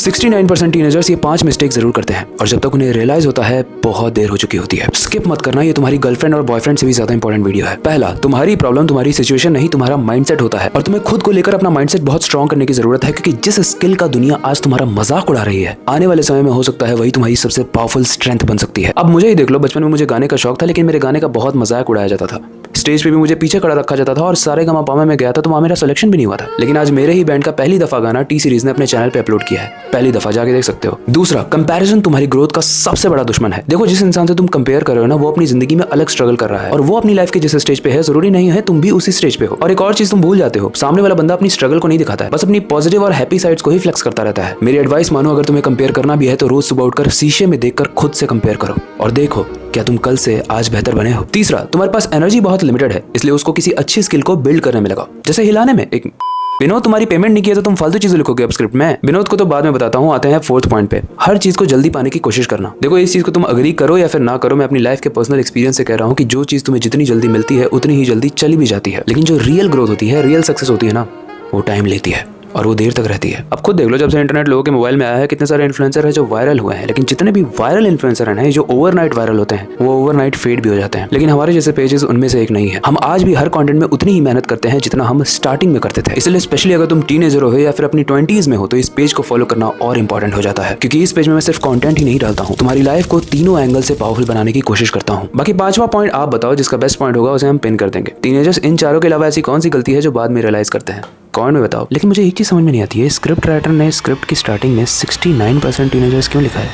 69% teenagers ये 5 mistake जरूर करते हैं और जब तक उन्हें रियलाइज होता है बहुत देर हो चुकी होती है। स्किप मत करना, ये तुम्हारी गर्लफ्रेंड और बॉयफ्रेंड से भी ज्यादा इंपॉर्टेंट वीडियो है। पहला, तुम्हारी प्रॉब्लम तुम्हारी सिचुएशन नहीं, तुम्हारा माइंडसेट होता है और तुम्हें खुद को लेकर अपना माइंडसेट बहुत स्ट्रॉन्ग करने की जरूरत है, क्योंकि जिस स्किल का दुनिया आज तुम्हारा मजाक उड़ा रही है, आने वाले समय में हो सकता है वही तुम्हारी सबसे पावरफुल स्ट्रेंथ बन सकती है। अब मुझे ही देख लो, बचपन में मुझे गाने का शौक था, लेकिन मेरे गाने का बहुत मजाक उड़ाया जाता था। स्टेज पे भी मुझे पीछे खड़ा रखा जाता था और सारे गामा पामा में गया था तो वहां मेरा सिलेक्शन भी नहीं हुआ था। लेकिन आज मेरे ही बैंड का पहली दफा गाना टी सीरीज ने अपने चैनल पे अपलोड किया है, पहली दफा जाके देख सकते हो। दूसरा, कंपैरिजन तुम्हारी ग्रोथ का सबसे बड़ा दुश्मन है। देखो, जिस इंसान से तुम कंपेयर कर रहे हो ना, वो अपनी जिंदगी में अलग स्ट्रगल कर रहा है और वो अपनी लाइफ के जिस स्टेज पे है, जरूरी नहीं है तुम भी उसी स्टेज पे हो। और एक और चीज तुम भूल जाते हो, सामने वाला बंदा अपनी स्ट्रगल को नहीं दिखाता है, बस अपनी पॉजिटिव और हैप्पी साइड्स को ही फ्लेक्स करता रहता है। मेरी एडवाइस मानो, अगर तुम्हें कंपेयर करना भी है तो रोज सुबह उठकर शीशे में देखकर खुद से कंपेयर करो और देखो क्या तुम कल से आज बेहतर बने हो। तीसरा, तुम्हारे पास एनर्जी बहुत लिमिटेड है, इसलिए उसको किसी अच्छी स्किल को बिल्ड करने में लगाओ, जैसे हिलाने में। एक विनोद, तुम्हारी पेमेंट नहीं किया तो तुम फालतू चीजें लिखोगे अब स्क्रिप्ट में। विनोद को तो बाद में बताता हूँ। आते हैं 4th पॉइंट पे, हर चीज को जल्दी पाने की कोशिश करना। देखो, इस चीज को तुम अग्री करो या फिर ना करो, मैं अपनी लाइफ के पर्सनल एक्सपीरियंस से कह रहा हूँ कि जो चीज तुम्हें जितनी जल्दी मिलती है उतनी ही जल्दी चली भी जाती है, लेकिन जो रियल ग्रोथ होती है, रियल सक्सेस होती है ना, वो टाइम लेती है और वो देर तक रहती है। अब खुद देख लो, जब से इंटरनेट लोगों के मोबाइल में आया है, कितने सारे इन्फ्लुएंसर हैं जो वायरल हुए हैं, लेकिन जितने भी वायरल इन्फ्लुएंसर हैं जो ओवरनाइट वायरल होते हैं, वो ओवरनाइट फेड भी हो जाते हैं। लेकिन हमारे जैसे पेजेस उनमें से एक नहीं है। हम आज भी हर कंटेंट में उतनी ही मेहनत करते हैं जितना हम स्टार्टिंग में करते थे। इसलिए स्पेशली अगर तुम टीनेजर हो या फिर अपनी 20s में हो तो इस पेज को फॉलो करना और इंपॉर्टेंट हो जाता है, क्योंकि इस पेज में मैं सिर्फ कंटेंट ही नहीं डालता हूँ, तुम्हारी लाइफ को तीनों एंगल से पावरफुल बनाने की कोशिश करता हूँ। बाकी 5वां पॉइंट आप बताओ, जिसका बेस्ट पॉइंट होगा उसे हम पिन कर देंगे। टीनेजर्स इन चारों के अलावा ऐसी कौन सी गलती है जो बाद में रियलाइज करते हैं, कमेंट में बताओ। लेकिन मुझे एक चीज समझ में नहीं आती है, स्क्रिप्ट राइटर ने स्क्रिप्ट की स्टार्टिंग में 69% टीनेजर्स क्यों लिखा है?